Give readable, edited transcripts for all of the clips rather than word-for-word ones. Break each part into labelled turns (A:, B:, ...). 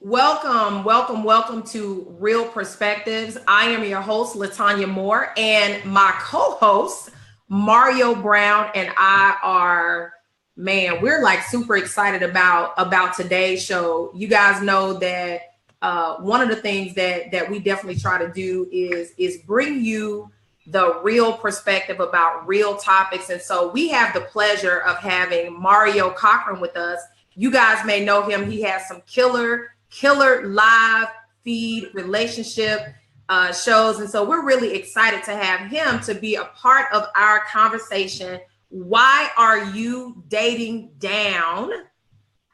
A: Welcome to Real Perspectives. I am your host, LeTonya Moore, and my co-host, Mario Brown, and I are, man, we're like super excited about today's show. You guys know that one of the things that we definitely try to do is bring you the real perspective about real topics. And so we have the pleasure of having Mario Cochran with us. You guys may know him. He has some killer live feed relationship shows. And so we're really excited to have him to be a part of our conversation. Why are you dating down?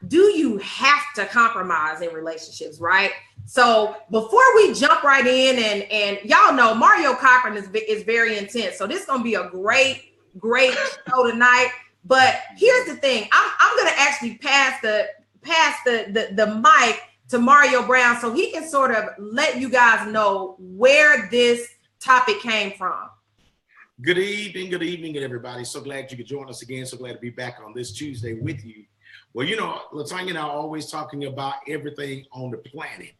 A: Do you have to compromise in relationships, right? So before we jump right in, and y'all know Mario Cochran is very intense. So this is going to be a great show tonight. But here's the thing. I'm going to actually pass the mic to Mario Brown so he can sort of let you guys know where this topic came from.
B: Good evening, everybody. So glad you could join us again. So glad to be back on this Tuesday with you. Well, you know, LeTonya and I are always talking about everything on the planet.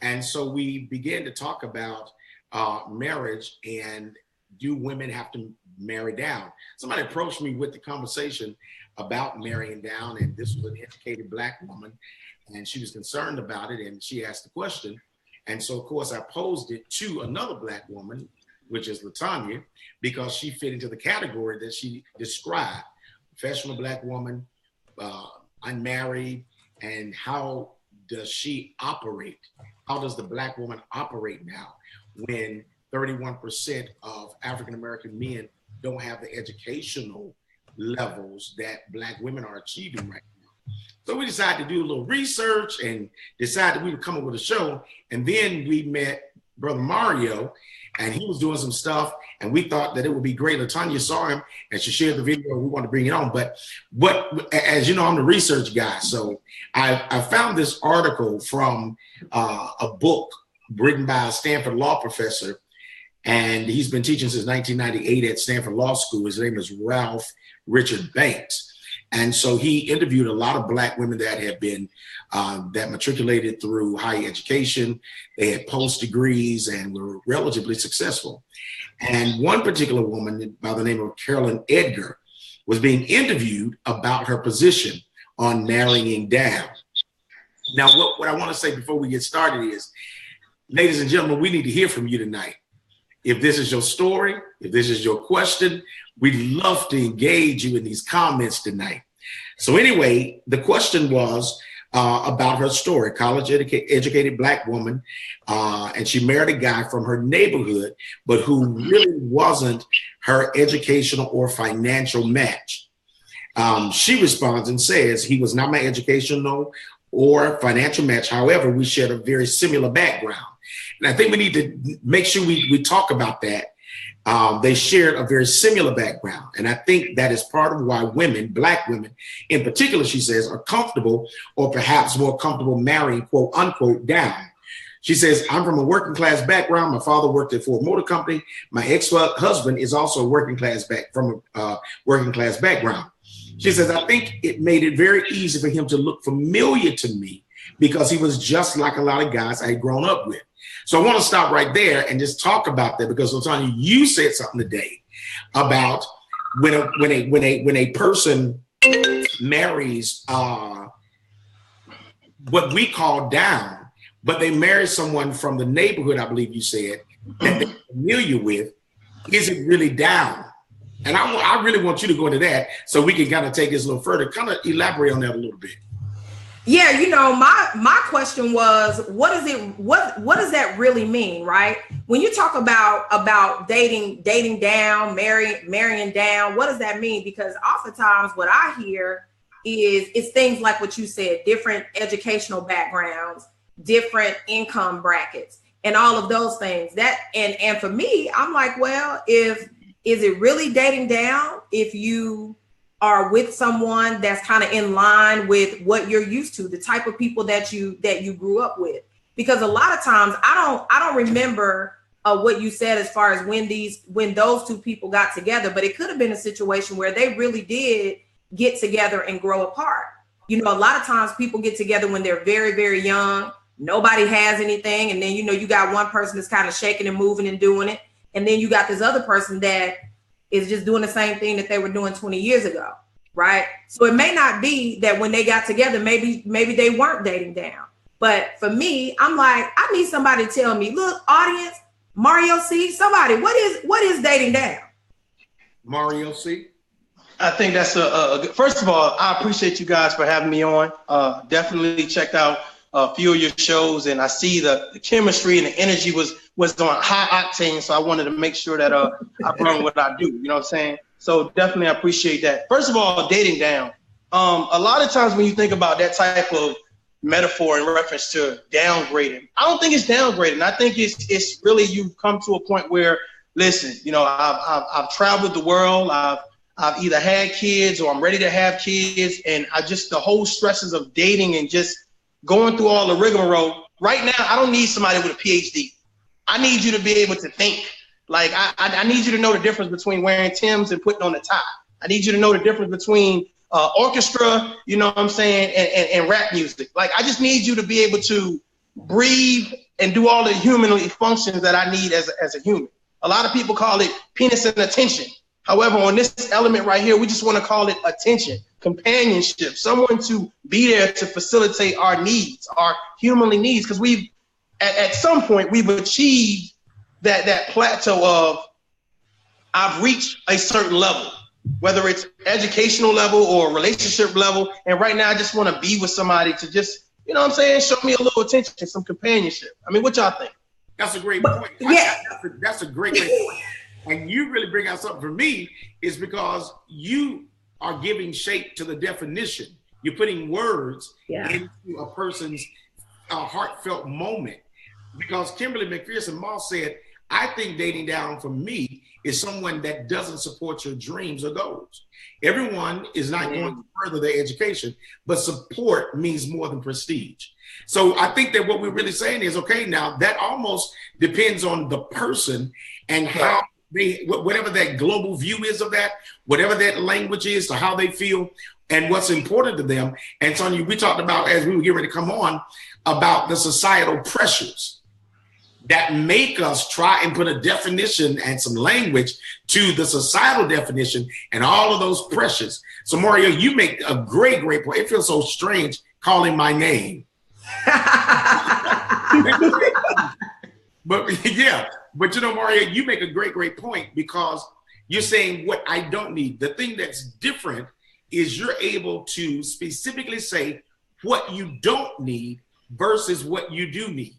B: And so we began to talk about marriage and do women have to marry down? Somebody approached me with the conversation about marrying down, and this was an educated Black woman, and she was concerned about it, and she asked the question. And so, of course, I posed it to another Black woman, which is LeTonya, because she fit into the category that she described. Professional Black woman, unmarried, and how does she operate? How does the Black woman operate now when 31% of African-American men don't have the educational levels that Black women are achieving right now? So we decided to do a little research and decided we would come up with a show. And then we met Brother Mario, and he was doing some stuff, and we thought that it would be great. LeTonya saw him, and she shared the video, and we wanted to bring it on. But as you know, I'm the research guy. So I found this article from a book written by a Stanford law professor, and he's been teaching since 1998 at Stanford Law School. His name is Ralph Richard Banks. And so he interviewed a lot of Black women that have been, that matriculated through higher education. They had post degrees and were relatively successful. And one particular woman by the name of Carolyn Edgar was being interviewed about her position on marrying down. Now, what I want to say before we get started is, ladies and gentlemen, we need to hear from you tonight. If this is your story, if this is your question, we'd love to engage you in these comments tonight. So anyway, the question was about her story, college-educated Black woman, and she married a guy from her neighborhood, but who really wasn't her educational or financial match. She responds and says, he was not my educational or financial match. However, we shared a very similar background. And I think we need to make sure we talk about that. They shared a very similar background. And I think that is part of why women, Black women in particular, she says, are comfortable or perhaps more comfortable marrying, quote unquote, down. She says, I'm from a working class background. My father worked at Ford Motor Company. My ex-husband is also from a working class background. She says, I think it made it very easy for him to look familiar to me because he was just like a lot of guys I had grown up with. So I want to stop right there and just talk about that, because LeTonya, you said something today about when a person marries what we call down, but they marry someone from the neighborhood, I believe you said, that they're familiar with. Is it really down? And I really want you to go into that so we can kind of take this a little further, kind of elaborate on that a little bit.
A: Yeah, you know, my question was, what does that really mean, right? When you talk about dating down, marrying down, what does that mean? Because oftentimes what I hear is things like what you said, different educational backgrounds, different income brackets, and all of those things. That and for me, I'm like, well, is it really dating down if you are with someone that's kind of in line with what you're used to, the type of people that you grew up with? Because a lot of times I don't remember what you said as far as when those two people got together, but it could have been a situation where they really did get together and grow apart. you know, a lot of times people get together when they're very, very young. Nobody has anything. And then, you know, you got one person that's kind of shaking and moving and doing it. And then you got this other person that is just doing the same thing that they were doing 20 years ago. Right. So it may not be that when they got together, maybe they weren't dating down. But for me, I'm like, I need somebody to tell me, look, audience, Mario C, somebody, what is dating down?
B: Mario C.
C: I think that's first of all, I appreciate you guys for having me on. Definitely checked out a few of your shows, and I see the chemistry and the energy was on high octane. So I wanted to make sure that I run what I do. You know what I'm saying? So definitely I appreciate that. First of all, dating down. A lot of times when you think about that type of metaphor in reference to downgrading, I don't think it's downgrading. I think it's really you've come to a point where, listen, you know, I've traveled the world. I've either had kids or I'm ready to have kids, and the whole stresses of dating and just going through all the rigmarole. Right now, I don't need somebody with a PhD. I need you to be able to think. Like, I need you to know the difference between wearing Timbs and putting on a tie. I need you to know the difference between orchestra, you know what I'm saying, and rap music. Like, I just need you to be able to breathe and do all the human functions that I need as a human. A lot of people call it penis and attention. However, on this element right here, we just want to call it attention, companionship, someone to be there to facilitate our needs, our humanly needs, because we've, at some point, we've achieved that plateau of, I've reached a certain level, whether it's educational level or relationship level, and right now I just want to be with somebody to just, you know what I'm saying, show me a little attention, some companionship. I mean, what y'all think?
B: That's a great point.
A: Yeah.
B: That's a great point. And you really bring out something for me, is because you are giving shape to the definition. You're putting words into a person's heartfelt moment. Because Kimberly McPherson Moss said, I think dating down for me is someone that doesn't support your dreams or goals. Everyone is not going to further their education, but support means more than prestige. So I think that what we're really saying is, okay, now that almost depends on the person and how they, whatever that global view is of that, whatever that language is, to how they feel and what's important to them. And Tonya, we talked about, as we were getting ready to come on, about the societal pressures that make us try and put a definition and some language to the societal definition and all of those pressures. So Mario, you make a great point. It feels so strange calling my name. But yeah, but you know, Mario, you make a great point, because you're saying what I don't need. The thing that's different is you're able to specifically say what you don't need versus what you do need.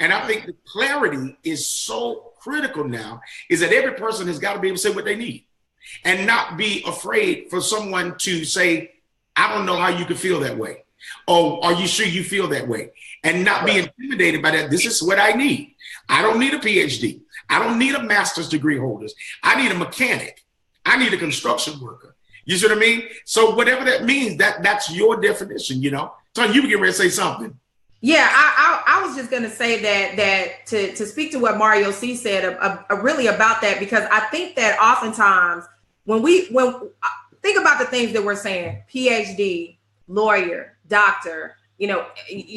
B: And I think the clarity is so critical now, is that every person has got to be able to say what they need and not be afraid for someone to say, I don't know how you could feel that way. Oh, are you sure you feel that way? And not be intimidated by that. This is what I need. I don't need a PhD. I don't need a master's degree holders. I need a mechanic. I need a construction worker. You see what I mean? So whatever that means, that's your definition, you know? So you get ready to say something.
A: Yeah, I was just going to say that to speak to what Mario C said, really about that, because I think that oftentimes when think about the things that we're saying, PhD, lawyer, doctor, you know,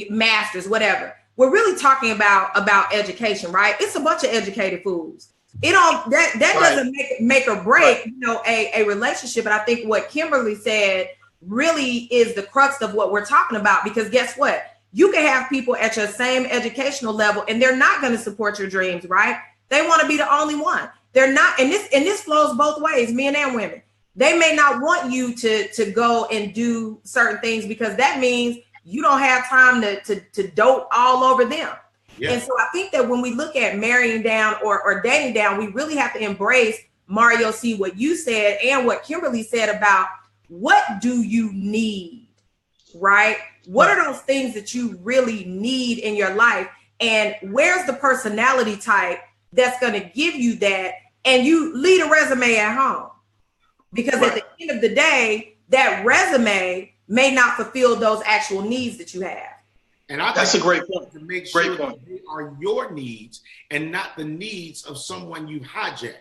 A: masters, whatever, we're really talking about education, right? It's a bunch of educated fools. It don't that doesn't make or break, you know, a relationship. And I think what Kimberly said really is the crux of what we're talking about, because guess what? You can have people at your same educational level and they're not going to support your dreams, right? They want to be the only one. They're not, and this flows both ways, men and women. They may not want you to go and do certain things because that means you don't have time to dote all over them. Yeah. And so I think that when we look at marrying down or dating down, we really have to embrace, Mario C, what you said and what Kimberly said about what do you need, right? What are those things that you really need in your life? And where's the personality type that's going to give you that? And you leave a resume at home. Because at the end of the day, that resume may not fulfill those actual needs that you have.
B: And I think
C: that's a great point.
B: To make sure that they are your needs and not the needs of someone you hijacked.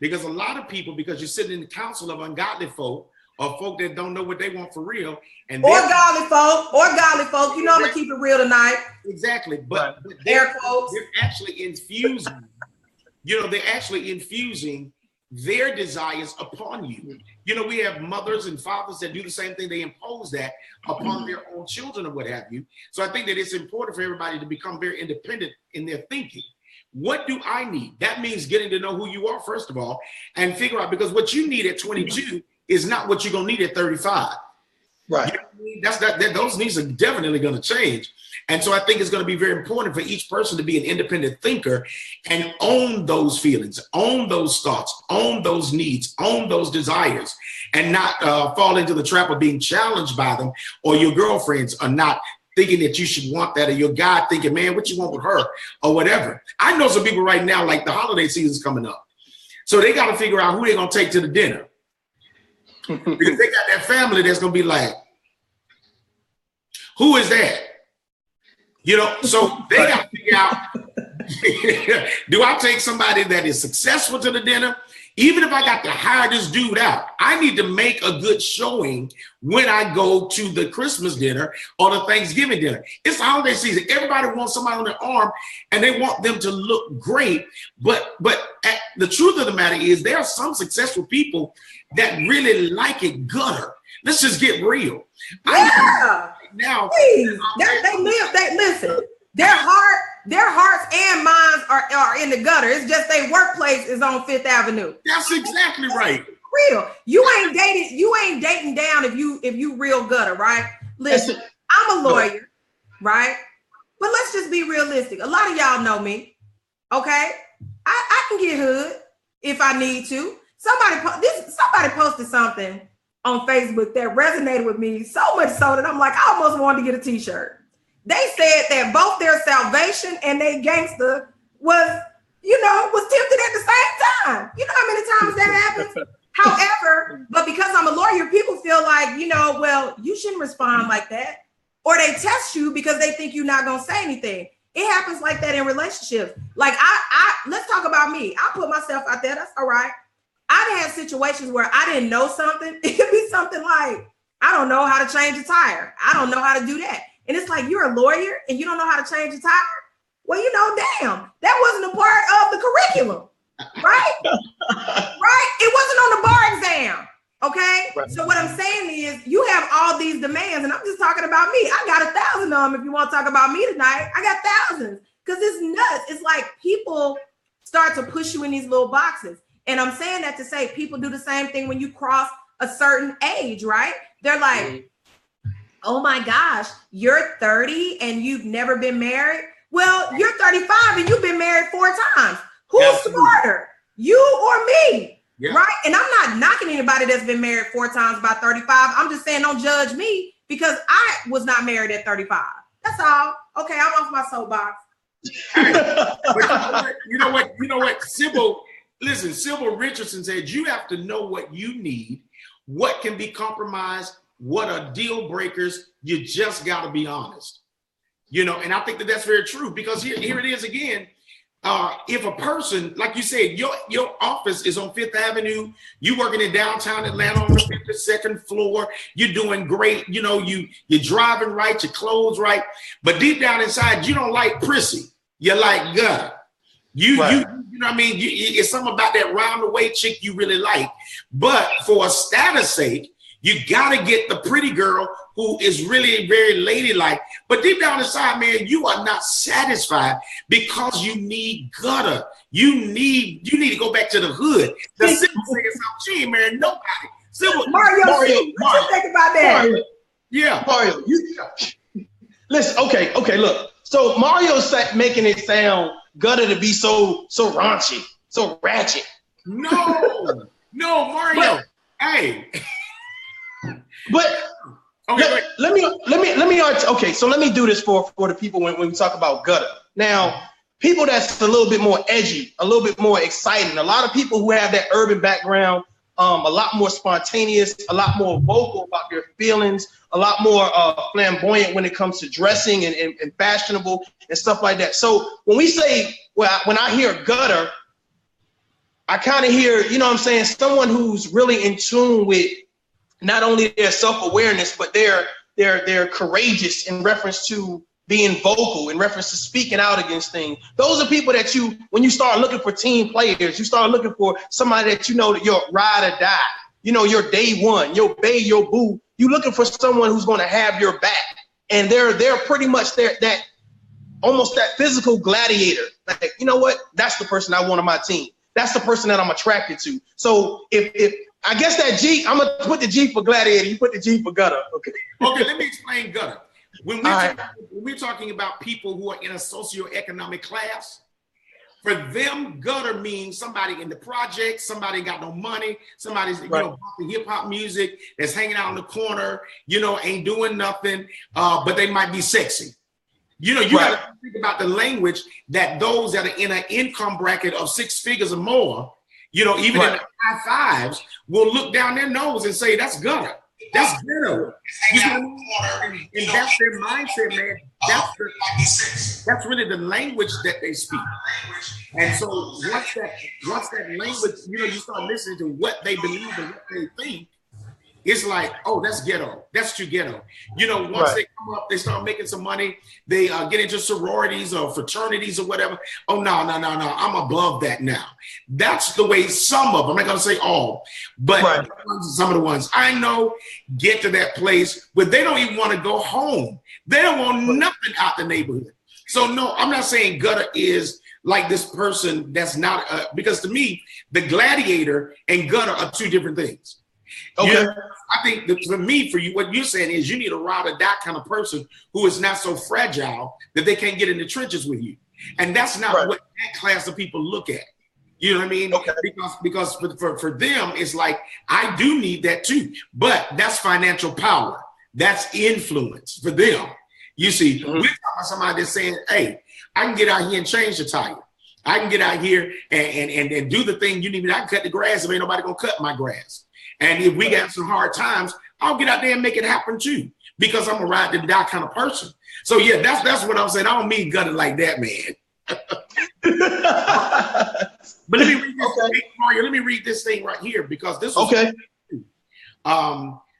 B: Because a lot of people, because you're sitting in the council of ungodly folk or folk that don't know what they want for real. And
A: or godly folk. You know, I'm gonna keep it real tonight.
B: Exactly, but
A: they're
B: actually infusing. You know, they're actually infusing their desires upon you. You know, we have mothers and fathers that do the same thing. They impose that upon their own children or what have you. So I think that it's important for everybody to become very independent in their thinking. What do I need? That means getting to know who you are, first of all, and figure out, because what you need at 22 is not what you're going to need at 35.
C: Right.
B: You know what I mean? That's that those needs are definitely going to change. And so I think it's going to be very important for each person to be an independent thinker and own those feelings, own those thoughts, own those needs, own those desires, and not fall into the trap of being challenged by them, or your girlfriends are not thinking that you should want that, or your guy thinking, man, what you want with her, or whatever. I know some people right now, like the holiday season's coming up. So they got to figure out who they're going to take to the dinner. Because they got that family that's going to be like, who is that? You know, so they got to figure out, do I take somebody that is successful to the dinner? Even if I got to hire this dude out, I need to make a good showing when I go to the Christmas dinner or the Thanksgiving dinner. It's the holiday season. Everybody wants somebody on their arm and they want them to look great. But the truth of the matter is there are some successful people that really like it gutter. Let's just get real.
A: Yeah.
B: Now,
A: listen. Their hearts and minds are in the gutter. It's just their workplace is on Fifth Avenue.
B: That's exactly right.
A: Real. You ain't dating down if you real gutter, right? Listen, I'm a lawyer, right? But let's just be realistic. A lot of y'all know me. Okay? I can get hood if I need to. Somebody posted something on Facebook that resonated with me so much so that I'm like, I almost wanted to get a t-shirt. They said that both their salvation and their gangster was tempted at the same time. You know how many times that happens? However, but because I'm a lawyer, people feel like, well, you shouldn't respond like that. Or they test you because they think you're not going to say anything. It happens like that in relationships. Like let's talk about me. I put myself out there. That's all right. I've had situations where I didn't know something. It could be something like, I don't know how to change a tire. I don't know how to do that. And it's like, you're a lawyer and you don't know how to change a tire? Well, damn, that wasn't a part of the curriculum, right? Right? It wasn't on the bar exam, okay? Right. So what I'm saying is you have all these demands, and I'm just talking about me. I got 1,000 of them if you want to talk about me tonight. I got thousands because it's nuts. It's like people start to push you in these little boxes. And I'm saying that to say people do the same thing when you cross a certain age, right? They're like, oh my gosh, you're 30 and you've never been married? Well, you're 35 and you've been married 4 times. Who's smarter, you or me? Yeah. Right? And I'm not knocking anybody that's been married 4 times by 35. I'm just saying don't judge me because I was not married at 35. That's all. Okay, I'm off my soapbox.
B: But you know what? Sybil Richardson said you have to know what you need, what can be compromised, what are deal breakers. You just got to be honest, and I think that that's very true because here it is again. If a person, like you said, your office is on Fifth Avenue, you working in downtown Atlanta on the 52nd floor, you're doing great, you're driving right, your clothes right, but deep down inside, you don't like prissy, you like gutter. Right. You know what I mean? It's something about that round the way chick you really like, but for a status sake, you gotta get the pretty girl who is really very ladylike. But deep down inside, man, you are not satisfied because you need gutter. You need to go back to the hood. The Sybil said something. She ain't married nobody. Sybil,
A: Mario, what you think about that?
C: Mario, listen. Okay. Look. So Mario's making it sound gutter to be so raunchy, so ratchet.
B: No, Mario. Hey.
C: But let me okay, so let me do this for the people when we talk about gutter. Now, people that's a little bit more edgy, a little bit more exciting, a lot of people who have that urban background, a lot more spontaneous, a lot more vocal about their feelings, a lot more flamboyant when it comes to dressing and fashionable and stuff like that. So when we say, when I hear gutter, I kind of hear, someone who's really in tune with not only their self-awareness, but they're courageous in reference to being vocal, in reference to speaking out against things. Those are people that when you start looking for team players, you start looking for somebody that you know that your ride or die, you know, your day one, your bae, your boo. You're looking for someone who's going to have your back. And they're pretty much that almost that physical gladiator. Like, you know what? That's the person I want on my team. That's the person that I'm attracted to. So if I guess that G, I'm gonna put the G for gladiator. You put the G for gutter. Okay.
B: Okay. Let me explain gutter. When we're talking about people who are in a socioeconomic class, for them, gutter means somebody in the project, somebody got no money, somebody's bumping hip hop music, that's hanging out in the corner, ain't doing nothing, but they might be sexy. You got to think about the language that those that are in an income bracket of 6 figures or more, even in the high fives, will look down their nose and say, that's gutter. That's ghetto. And that's their mindset, man. That's really the language that they speak. And so once that language, you start listening to what they believe and what they think, it's like, oh, that's ghetto. That's too ghetto. Once they come up, they start making some money. They get into sororities or fraternities or whatever. Oh, no. I'm above that now. That's the way some of them, I'm not going to say all, but some of the ones I know get to that place where they don't even want to go home. They don't want nothing out the neighborhood. So, no, I'm not saying gutter is like this person that's not, because to me, the gladiator and gutter are two different things. Okay. I think that for you, what you're saying is you need a ride or die kind of person who is not so fragile that they can't get in the trenches with you. And that's not what that class of people look at. You know what I mean? Okay. Because for them, it's like, I do need that too. But that's financial power. That's influence for them. You see, we're talking about somebody that's saying, hey, I can get out here and change the tire. I can get out here and do the thing you need. I can cut the grass if ain't nobody gonna cut my grass. And if we got some hard times, I'll get out there and make it happen too, because I'm a ride to die kind of person. So yeah, that's what I'm saying. I don't mean gutter like that, man. But let me read this thing, Mario, let me read this thing right here, because this was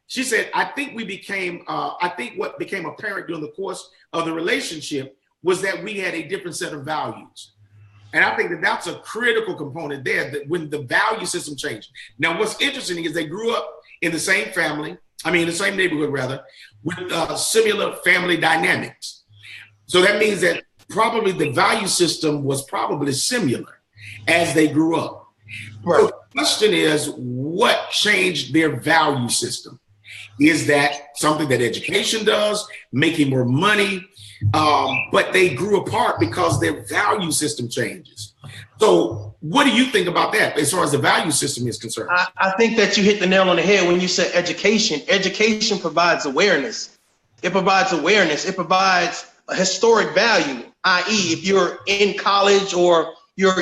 B: she said, I think what became apparent during the course of the relationship was that we had a different set of values. And I think that that's a critical component there, that when the value system changed. Now, what's interesting is they grew up in the same in the same neighborhood rather, with similar family dynamics. So that means that probably the value system was probably similar as they grew up. Right. So the question is, what changed their value system? Is that something that education does, making more money? But they grew apart because their value system changes. So what do you think about that as far as the value system is concerned?
C: I think that you hit the nail on the head when you said education. Education provides awareness. It provides awareness. It provides a historic value, i.e. if you're in college or you're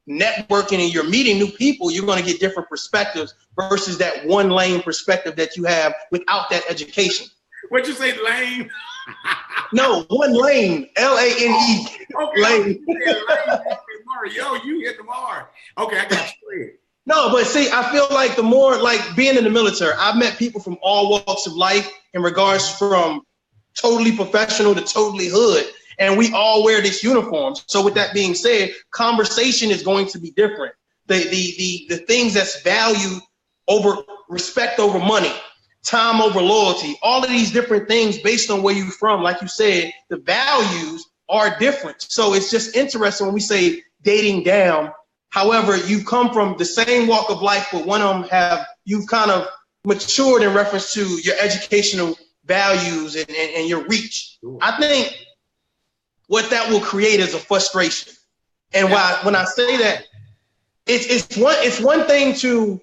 C: networking and you're meeting new people, you're going to get different perspectives versus that one lane perspective that you have without that education.
B: What'd you say, lane?
C: No, one lane, L-A-N-E.
B: Okay,
C: lane.
B: Mario, you hit them hard. Okay, I got you.
C: No, but see, I feel like the more, like being in the military, I've met people from all walks of life in regards from totally professional to totally hood. And we all wear this uniform. So with that being said, conversation is going to be different. The things that's valued over respect over money, time over loyalty, all of these different things based on where you're from. Like you said, the values are different. So it's just interesting when we say dating down. However, you come from the same walk of life, but one of them you've kind of matured in reference to your educational values and your reach. Sure. I think what that will create is a frustration. And when I say that, it's one thing to,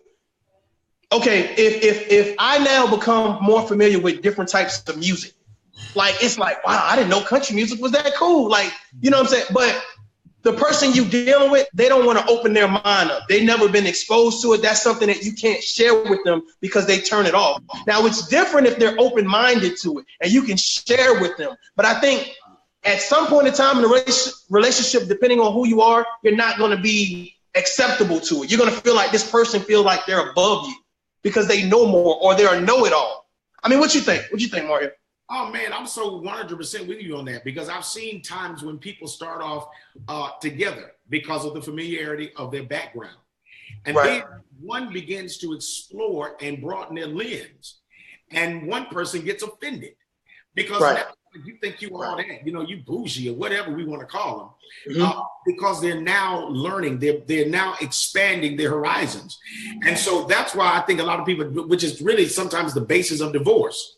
C: okay, if I now become more familiar with different types of music, like it's like, wow, I didn't know country music was that cool. Like, you know what I'm saying? But the person you dealing with, they don't want to open their mind up. They've never been exposed to it. That's something that you can't share with them because they turn it off. Now, it's different if they're open-minded to it and you can share with them. But I think at some point in time in the relationship, depending on who you are, you're not going to be acceptable to it. You're going to feel like this person feels like they're above you. because they know more or they're a know-it-all. I mean, what you think? What you think, Mario?
B: Oh man, I'm so 100% with you on that, because I've seen times when people start off together because of the familiarity of their background. And then one begins to explore and broaden their lens. And one person gets offended because now you think you are that, you bougie or whatever we want to call them, because they're now learning, they're now expanding their horizons. And so that's why I think a lot of people, which is really sometimes the basis of divorce.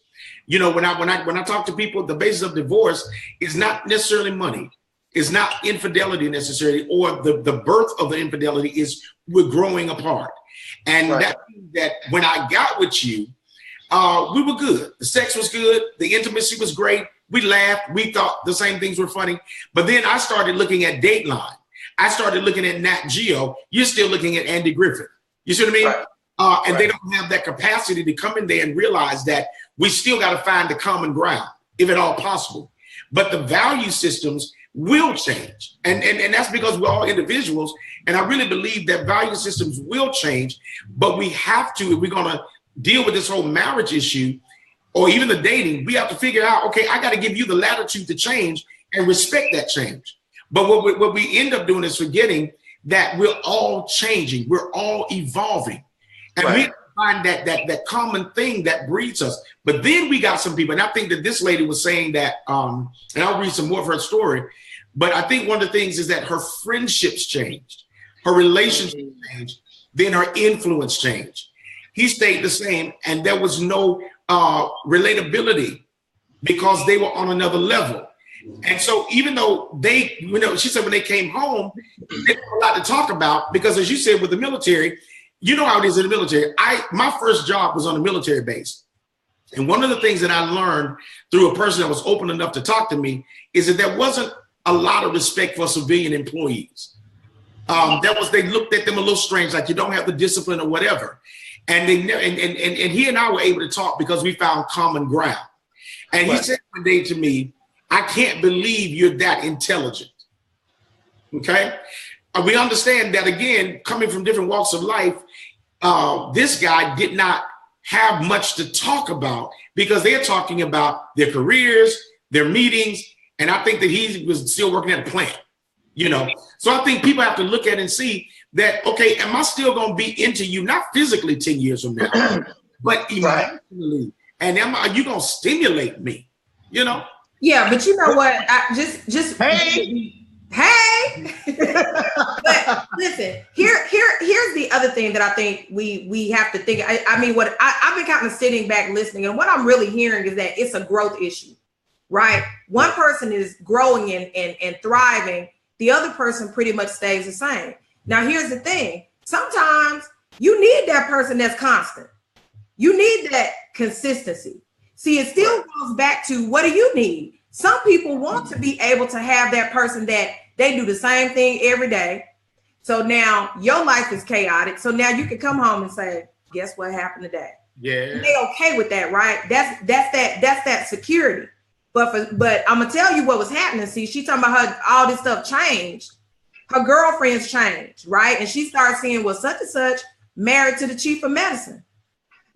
B: When I talk to people, the basis of divorce is not necessarily money. It's not infidelity necessarily, or the birth of the infidelity is we're growing apart. And that means that when I got with you, we were good. The sex was good. The intimacy was great. We laughed. We thought the same things were funny. But then I started looking at Dateline. I started looking at Nat Geo. You're still looking at Andy Griffith. You see what I mean? And they don't have that capacity to come in there and realize that we still got to find the common ground, if at all possible. But the value systems will change. And that's because we're all individuals. And I really believe that value systems will change. But we have to, if we're going to deal with this whole marriage issue or even the dating, we have to figure out, okay, I got to give you the latitude to change and respect that change. But what we end up doing is forgetting that we're all changing. We're all evolving. And we find that common thing that breeds us. But then we got some people, and I think that this lady was saying that, and I'll read some more of her story, but I think one of the things is that her friendships changed, her relationships changed, then her influence changed. He stayed the same, and there was no relatability because they were on another level. And so even though they, she said when they came home, they had a lot to talk about because, as you said, with the military, you know how it is in the military. My first job was on a military base. And one of the things that I learned through a person that was open enough to talk to me is that there wasn't a lot of respect for civilian employees. They looked at them a little strange, like you don't have the discipline or whatever. And he and I were able to talk because we found common ground. And he said one day to me, I can't believe you're that intelligent. Okay. We understand that, again, coming from different walks of life, this guy did not have much to talk about because they're talking about their careers, their meetings. And I think that he was still working at a plant, So I think people have to look at and see that, okay, am I still going to be into you, not physically 10 years from now, but emotionally? And are you going to stimulate me,
A: Yeah, but you know what? Hey. But listen, here's the other thing that I think we have to think. I mean, what I've been kind of sitting back listening, and what I'm really hearing is that it's a growth issue, right? One person is growing and thriving. The other person pretty much stays the same. Now, here's the thing. Sometimes you need that person that's constant. You need that consistency. See, it still goes back to, what do you need? Some people want to be able to have that person that they do the same thing every day. So now your life is chaotic. So now you can come home and say, guess what happened today? Yeah. And they okay with that, right? That's that security. But I'm gonna tell you what was happening. See, she talking about her, all this stuff changed. Her girlfriends changed, right? And she started seeing, well, such and such married to the chief of medicine.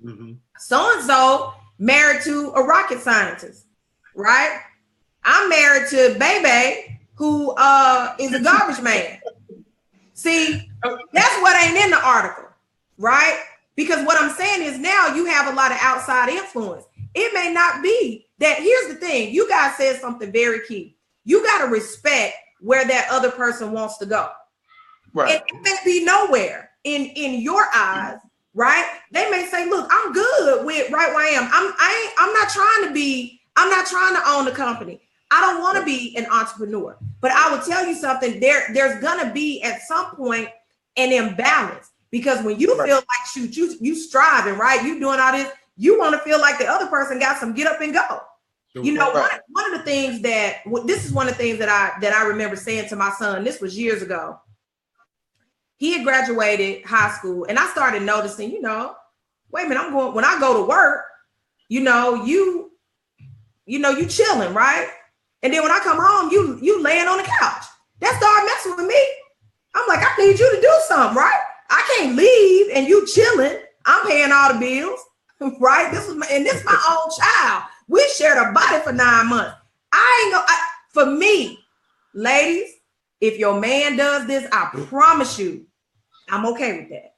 A: Mm-hmm. So-and-so married to a rocket scientist, right? I'm married to Bebe, who is a garbage man. See, that's what ain't in the article, right? Because what I'm saying is now you have a lot of outside influence. It may not be that. Here's the thing. You guys said something very key. You got to respect where that other person wants to go. Right. It may be nowhere in your eyes, right? They may say, look, I'm good with right where I am. I'm not trying to own the company. I don't want to be an entrepreneur. But I will tell you something, there's gonna be at some point an imbalance, because when you feel like, shoot, you striving, right? You doing all this, you want to feel like the other person got some get up and go. One of the things this is one of the things that I remember saying to my son. This was years ago. He had graduated high school, and I started noticing, wait a minute, when I go to work, you chilling, right? And then when I come home, you laying on the couch. That started messing with me. I'm like, I need you to do something, right? I can't leave and you chilling. I'm paying all the bills, right? This is my own child. We shared a body for 9 months. For me, ladies, if your man does this, I promise you, I'm okay with that.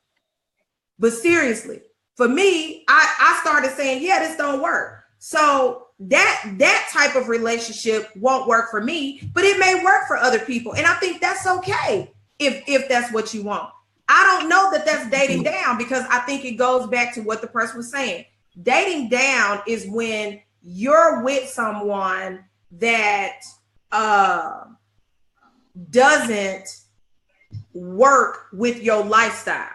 A: But seriously, for me, I started saying, yeah, this don't work. So that type of relationship won't work for me, but it may work for other people. And I think that's okay if that's what you want. I don't know that that's dating down, because I think it goes back to what the person was saying. Dating down is when you're with someone that doesn't work with your lifestyle,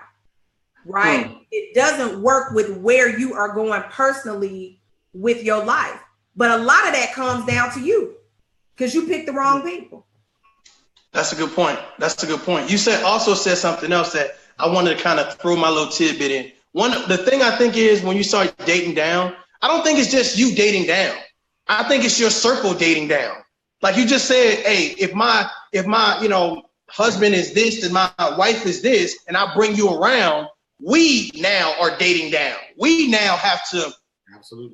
A: right? It doesn't work with where you are going personally with your life. But a lot of that comes down to you, because you picked the wrong people.
C: That's a good point. That's a good point. You also said something else that I wanted to kind of throw my little tidbit in. The thing I think is, when you start dating down, I don't think it's just you dating down. I think it's your circle dating down. Like you just said, hey, if my husband is this and my wife is this, and I bring you around, we now are dating down. We now have to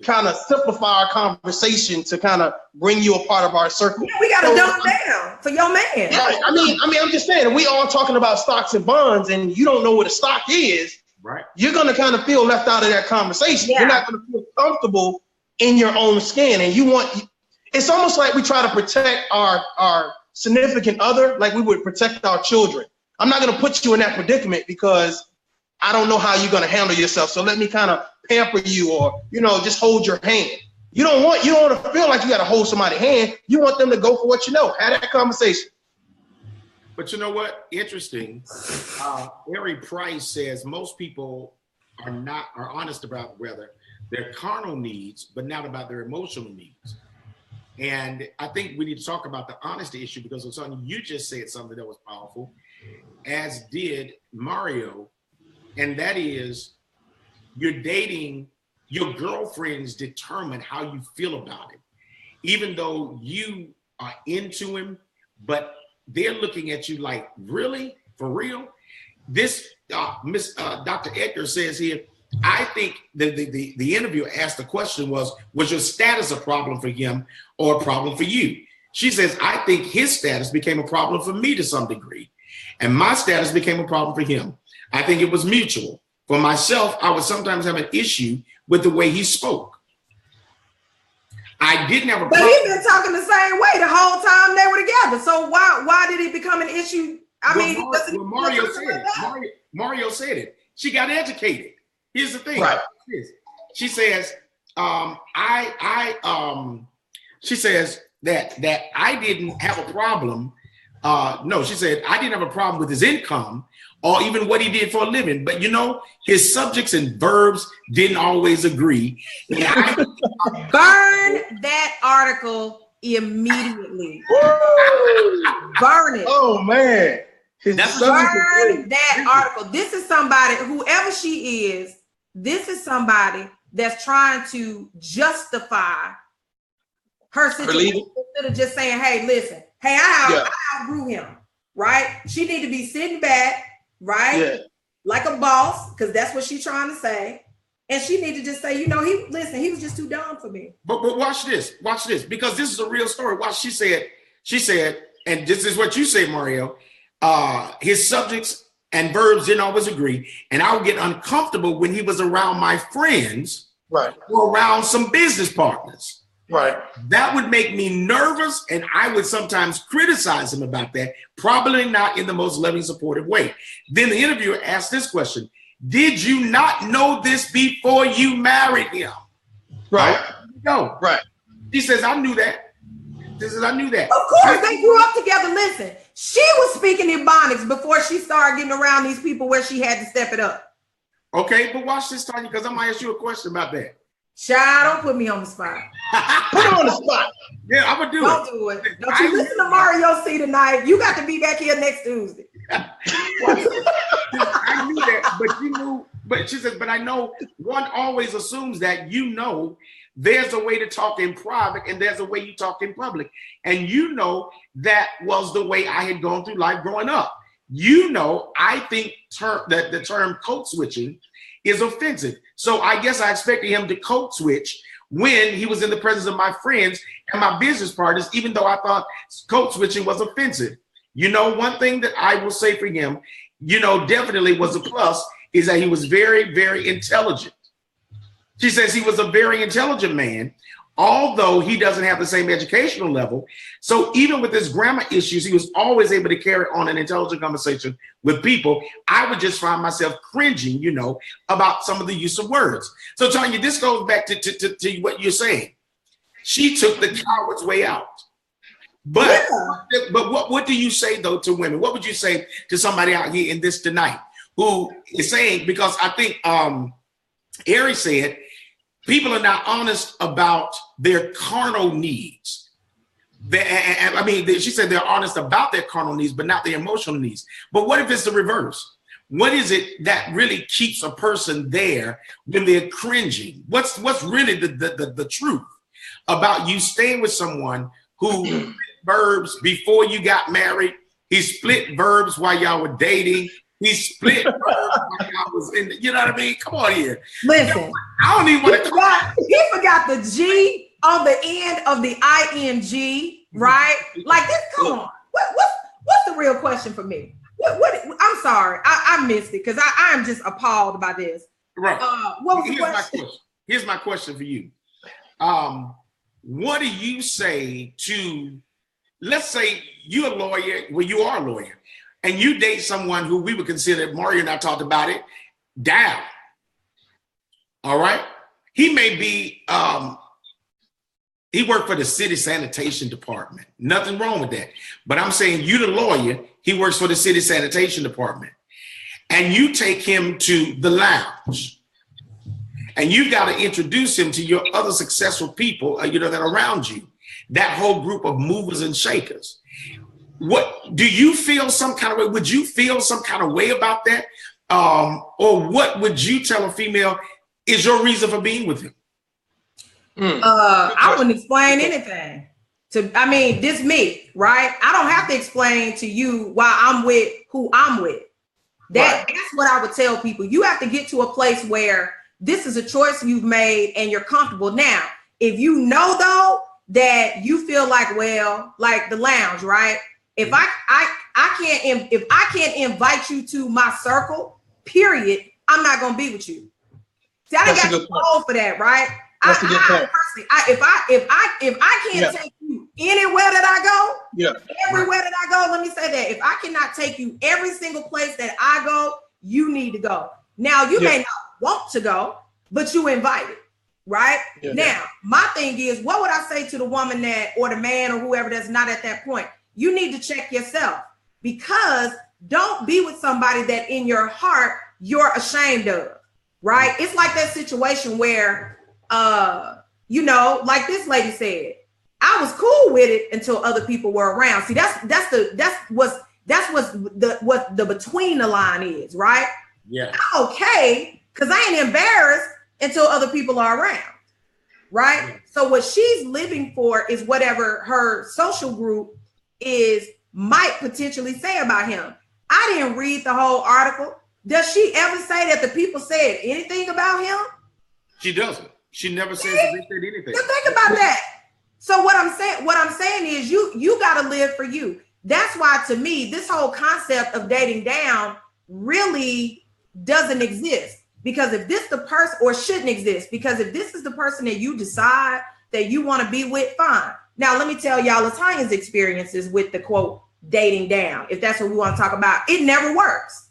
C: kind of simplify our conversation to kind of bring you a part of our circle.
A: Yeah, we got to dumb down for your man.
C: Yeah, I mean, I'm just saying, we all talking about stocks and bonds, and you don't know what a stock is.
B: Right.
C: You're going to kind of feel left out of that conversation. Yeah. You're not going to feel comfortable in your own skin. And it's almost like we try to protect our significant other like we would protect our children. I'm not going to put you in that predicament because I don't know how you're going to handle yourself. So let me kind of pamper you, or, just hold your hand. You don't want to feel like you got to hold somebody's hand. You want them to go for what you know. Have that conversation.
B: But you know what? Interesting. Larry Price says most people are honest about whether their carnal needs, but not about their emotional needs. And I think we need to talk about the honesty issue, because LeTonya, you just said something that was powerful, as did Mario. And that is, you're dating, your girlfriends determine how you feel about it, even though you are into him, but they're looking at you like, really? For real? This Dr. Edgar says here, I think the interviewer asked the question was your status a problem for him or a problem for you? She says, I think his status became a problem for me to some degree, and my status became a problem for him. I think it was mutual. For myself, I would sometimes have an issue with the way he spoke. I didn't have a problem.
A: But he's been talking the same way the whole time they were together. So why did it become an issue?
B: Mario said it. She got educated. Here's the thing.
C: Right.
B: She says, she says that I didn't have a problem. No, she said, I didn't have a problem with his income or even what he did for a living. But, his subjects and verbs didn't always agree.
A: Burn that article immediately. Burn it.
C: Oh, man.
A: Burn that article. This is somebody, whoever she is, this is somebody that's trying to justify her situation instead of just saying, hey, listen, hey, I outgrew him, right? She need to be sitting back, right?
C: Yeah.
A: Like a boss, because that's what she's trying to say. And she need to just say, he was just too dumb for me.
B: But watch this, because this is a real story. Watch, she said, and this is what you say, Mario, his subjects and verbs didn't always agree. And I would get uncomfortable when he was around my friends,
C: right,
B: or around some business partners.
C: Right.
B: That would make me nervous, and I would sometimes criticize him about that, probably not in the most loving, supportive way. Then the interviewer asked this question: did you not know this before you married him?
C: Right.
B: No.
C: Right.
B: She says, I knew that. I knew that.
A: Of course, they grew up together. Listen, she was speaking Ebonics before she started getting around these people where she had to step it up.
B: Okay, but watch this, Tanya, because I'm going to ask you a question about that.
A: Child, don't put me on the spot.
C: Put her on the spot.
B: Yeah, I'm going to do
A: Don't do it. Don't you listen to Mario C tonight. You got to be back here next Tuesday.
B: I knew that, but you knew, but she says, but I know one always assumes that there's a way to talk in private and there's a way you talk in public. And that was the way I had gone through life growing up. I think that the term code switching is offensive. So I guess I expected him to code switch when he was in the presence of my friends and my business partners, even though I thought code switching was offensive. You know, one thing that I will say for him, you know, definitely was a plus is that he was very, very intelligent. She says he was a very intelligent man, although he doesn't have the same educational level. So even with his grammar issues, he was always able to carry on an intelligent conversation with people. I would just find myself cringing, you know, about some of the use of words. So Tonya, this goes back to what you're saying. She took the coward's way out. But what do you say though to women? What would you say to somebody out here in this tonight who is saying, because I think Ari said, people are not honest about their carnal needs. She said they're honest about their carnal needs, but not their emotional needs. But what if it's the reverse? What is it that really keeps a person there when they're cringing? What's really the truth about you staying with someone who split verbs before you got married? He split verbs while y'all were dating. He split verbs while y'all was in, you know what I mean? Come on here.
A: Listen,
B: I don't even want to.
A: He forgot the G on the end of the ing, right? Like this. Come on. What's the real question for me? What? I'm sorry, I missed it because I am just appalled by this.
B: Right.
A: What was the question?
B: Here's my question for you. What do you say to? Let's say you're a lawyer. Well, you are a lawyer, and you date someone who we would consider, Mario and I talked about it, down. All right. He may be, he worked for the city sanitation department. Nothing wrong with that. But I'm saying you the lawyer, he works for the city sanitation department. And you take him to the lounge. And you've got to introduce him to your other successful people, you know, that are around you. That whole group of movers and shakers. What do you feel some kind of way? Would you feel some kind of way about that? Or what would you tell a female is your reason for being with him?
A: I wouldn't explain anything. This me, right? I don't have to explain to you why I'm with who I'm with. That's what I would tell people. You have to get to a place where this is a choice you've made and you're comfortable. Now, if you know though that you feel like, well, like the lounge, right? If I can't invite you to my circle, period, I'm not gonna be with you. See, I got to fall for that, right?
C: That's a good point.
A: If I can't take you anywhere that I go, everywhere that I go, let me say that. If I cannot take you every single place that I go, you need to go. Now, you may not want to go, but you invited, right? Now, my thing is, what would I say to the woman that, or the man or whoever that's not at that point? You need to check yourself, because don't be with somebody that in your heart you're ashamed of, right? It's like that situation where, you know, like this lady said, I was cool with it until other people were around. See, that's what the between the line is, right?
B: Yeah.
A: I'm okay, because I ain't embarrassed until other people are around, right? Yeah. So what she's living for is whatever her social group might potentially say about him. I didn't read the whole article. Does she ever say that the people said anything about him?
B: She doesn't. She never says that they said anything.
A: Now think about that. So what I'm saying is you got to live for you. That's why, to me, this whole concept of dating down really doesn't exist. Because if this the person, or shouldn't exist, because if this is the person that you decide that you want to be with, fine. Now, let me tell y'all LeTonya's experiences with the quote, dating down. If that's what we want to talk about, it never works,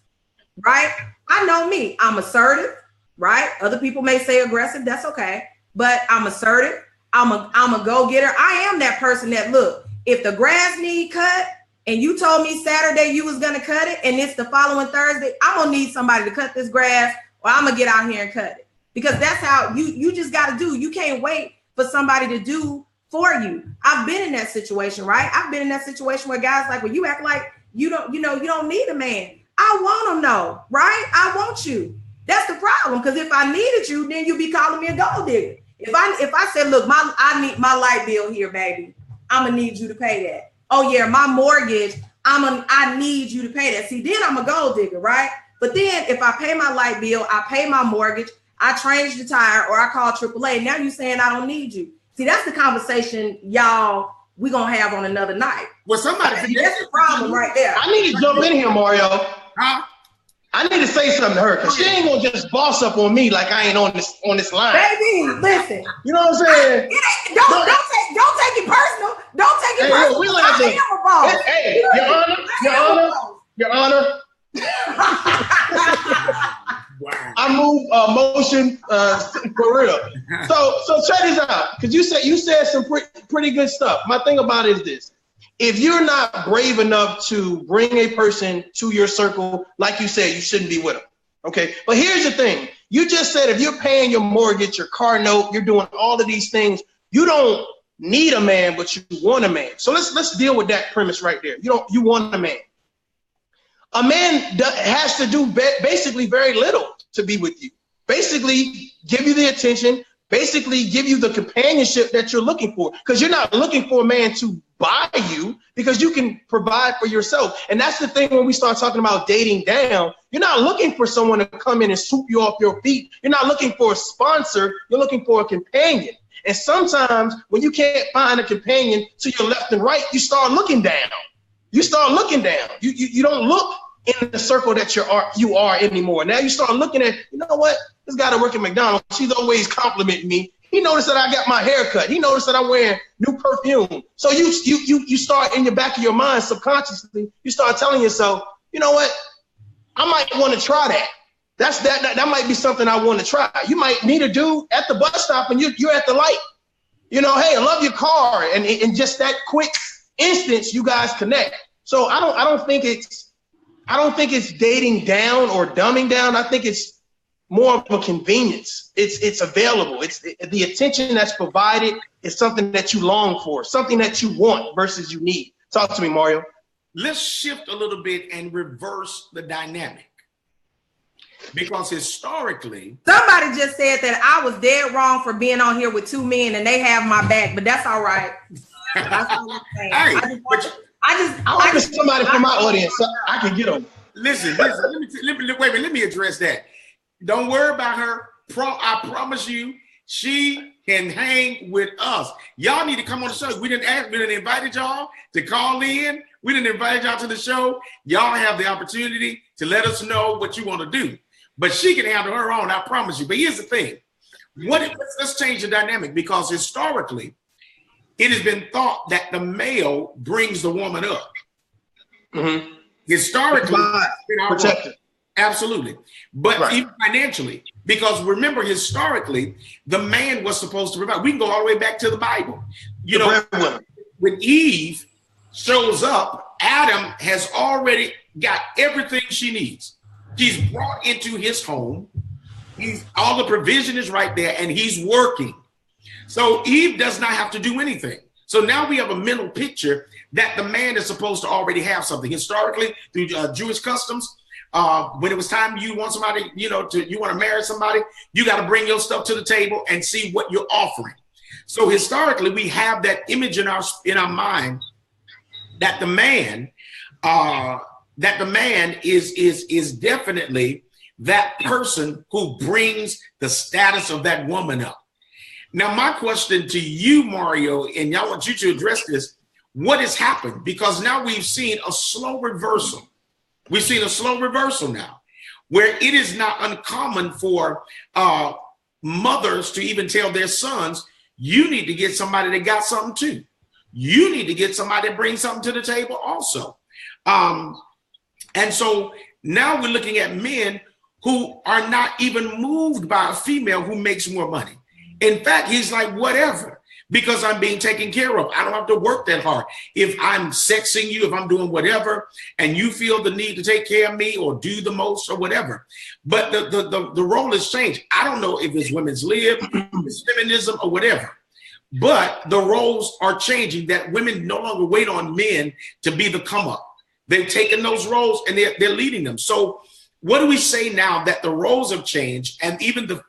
A: right? I know me, I'm assertive, right? Other people may say aggressive, that's okay. But I'm assertive, I'm a go-getter. I am that person that, look, if the grass need cut and you told me Saturday you was going to cut it and it's the following Thursday, I'm going to need somebody to cut this grass, or I'm going to get out here and cut it. Because that's how you just got to do. You can't wait for somebody to do for you. I've been in that situation, right? I've been in that situation where guys like, well, you act like you don't need a man. I want him though, right? I want you. That's the problem. Because if I needed you, then you'd be calling me a gold digger. If I said, look, I need my light bill here, baby, I'm gonna need you to pay that. Oh yeah, my mortgage, I need you to pay that. See, then I'm a gold digger, right? But then if I pay my light bill, I pay my mortgage, I change the tire, or I call AAA, now you saying I don't need you. See, that's the conversation, y'all, we gonna have on another night.
B: Well, somebody,
A: that's the problem right there.
C: I need to jump in here, Mario.
B: Huh?
C: I need to say something to her because she ain't gonna just boss up on me like I ain't on this line.
A: Baby, listen.
C: You know what I'm saying?
A: Don't take it personal. Don't take it personal.
C: We like hey, Your Honor.
B: Wow.
C: I move motion for real. So check this out, because you said some pretty good stuff. My thing about it is this: if you're not brave enough to bring a person to your circle, like you said, you shouldn't be with them. Okay, but here's the thing: you just said if you're paying your mortgage, your car note, you're doing all of these things, you don't need a man, but you want a man. So let's deal with that premise right there. You want a man. A man has to do basically very little to be with you. Basically, give you the attention, basically give you the companionship that you're looking for. Because you're not looking for a man to buy you, because you can provide for yourself. And that's the thing when we start talking about dating down. You're not looking for someone to come in and swoop you off your feet. You're not looking for a sponsor. You're looking for a companion. And sometimes when you can't find a companion to your left and right, you start looking down. You start looking down. You don't look in the circle that you are anymore. Now you start looking at, you know what? This guy that work at McDonald's, she's always complimenting me. He noticed that I got my hair cut. He noticed that I'm wearing new perfume. So you start in the back of your mind subconsciously, you start telling yourself, you know what? I might want to try that. That might be something I want to try. You might meet a dude at the bus stop and you're at the light. You know, hey, I love your car. And in just that quick instance, you guys connect. So I don't think it's dating down or dumbing down. I think it's more of a convenience. It's available. It's the attention that's provided is something that you long for, something that you want versus you need. Talk to me, Mario.
B: Let's shift a little bit and reverse the dynamic. Because historically,
A: somebody just said that I was dead wrong for being on here with two men and they have my back, but that's all right. That's all I'm saying.
B: Hey,
C: I want somebody from my audience so I can get them.
B: Listen. Let me address that. Don't worry about her. I promise you, she can hang with us. Y'all need to come on the show. We didn't invite y'all to call in. We didn't invite y'all to the show. Y'all have the opportunity to let us know what you want to do. But she can handle her own, I promise you. But here's the thing. Let's change the dynamic, because historically, it has been thought that the male brings the woman up.
C: Mm-hmm.
B: Historically,
C: protected.
B: Absolutely. But
C: right.
B: Even financially, because remember, historically, the man was supposed to provide. We can go all the way back to the Bible. You know, when Eve shows up, Adam has already got everything she needs. She's brought into his home. All the provision is right there, and he's working. So Eve does not have to do anything. So now we have a mental picture that the man is supposed to already have something. Historically, through Jewish customs, when it was time you want somebody, you want to marry somebody, you got to bring your stuff to the table and see what you're offering. So historically, we have that image in our mind that the man is definitely that person who brings the status of that woman up. Now, my question to you, Mario, and I want you to address this: what has happened? Because now we've seen a slow reversal. We've seen a slow reversal now, where it is not uncommon for mothers to even tell their sons, you need to get somebody that got something too. You need to get somebody that brings something to the table also. And so now we're looking at men who are not even moved by a female who makes more money. In fact, he's like, whatever, because I'm being taken care of. I don't have to work that hard. If I'm sexing you, if I'm doing whatever, and you feel the need to take care of me or do the most or whatever. But the role has changed. I don't know if it's women's lib, it's feminism or whatever. But the roles are changing, that women no longer wait on men to be the come up. They've taken those roles and they're leading them. So what do we say now that the roles have changed, and even the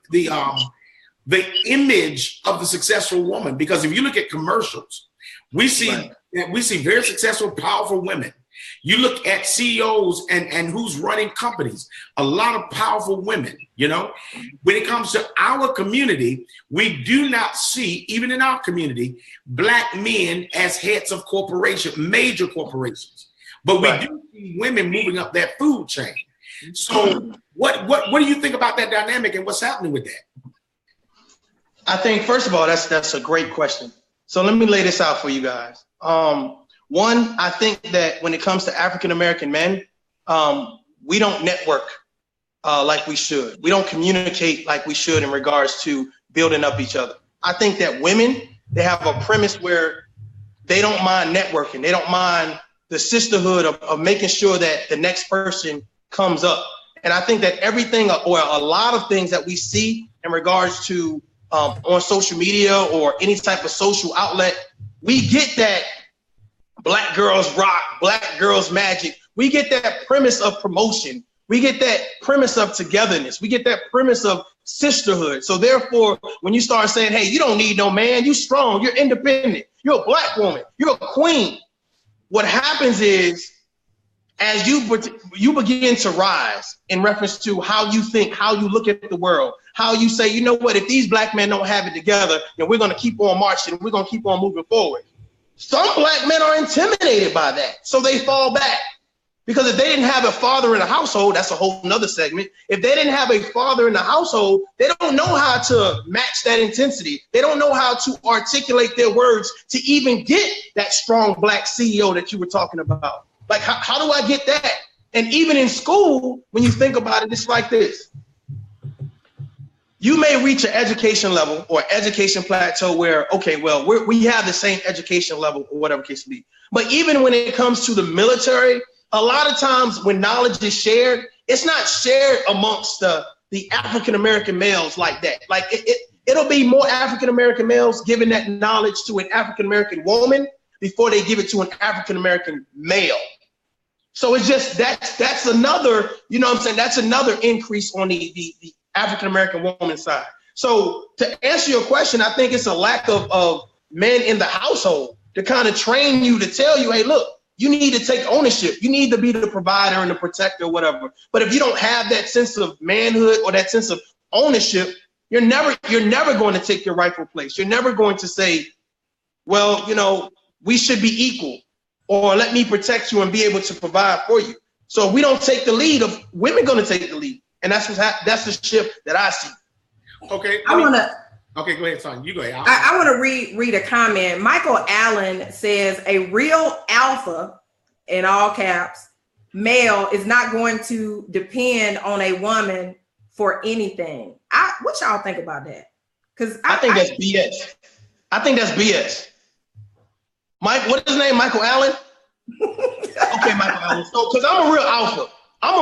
B: image of the successful woman? Because if you look at commercials, we see very successful, powerful women, You look at CEOs and who's running companies, a lot of powerful women, you know. When it comes to our community, we do not see, even in our community, Black men as heads of corporations, major corporations. But we do see women moving up that food chain. So what do you think about that dynamic and what's happening with that?
C: I think, first of all, that's a great question. So let me lay this out for you guys. One, I think that when it comes to African-American men, we don't network like we should. We don't communicate like we should in regards to building up each other. I think that women, they have a premise where they don't mind networking. They don't mind the sisterhood of making sure that the next person comes up. And I think that everything, or a lot of things that we see in regards to on social media or any type of social outlet, we get that Black girls rock, Black girls magic. We get that premise of promotion. We get that premise of togetherness. We get that premise of sisterhood. So therefore, when you start saying, hey, you don't need no man, you strong, you're independent, you're a Black woman, you're a queen. What happens is, as you begin to rise in reference to how you think, how you look at the world, how you say, you know what, if these Black men don't have it together, then we're going to keep on marching, we're going to keep on moving forward. Some Black men are intimidated by that, so they fall back. Because if they didn't have a father in the household, that's a whole nother segment. If they didn't have a father in the household, they don't know how to match that intensity. They don't know how to articulate their words to even get that strong Black CEO that you were talking about. Like, how do I get that? And even in school, when you think about it, it's like this. You may reach an education level or education plateau where, okay, well, we have the same education level or whatever case may be. But even when it comes to the military, a lot of times when knowledge is shared, it's not shared amongst the African-American males like that. Like it'll be more African-American males giving that knowledge to an African-American woman before they give it to an African-American male. So it's just, that's another, you know what I'm saying? That's another increase on the African-American woman side. So to answer your question, I think it's a lack of men in the household to kind of train you, to tell you, hey, look, you need to take ownership. You need to be the provider and the protector, whatever. But if you don't have that sense of manhood or that sense of ownership, you're never going to take your rightful place. You're never going to say, well, you know, we should be equal, or let me protect you and be able to provide for you. So if we don't take the lead, of women going to take the lead. And that's that's the shift that I see.
B: Okay. Okay, go ahead, son. You go ahead.
A: I want to read a comment. Michael Allen says a real alpha, in all caps, male is not going to depend on a woman for anything. What y'all think about that? Because
C: I think that's BS. I think that's BS. Mike, what is his name? Michael Allen? Okay, Michael Allen. So, because I'm a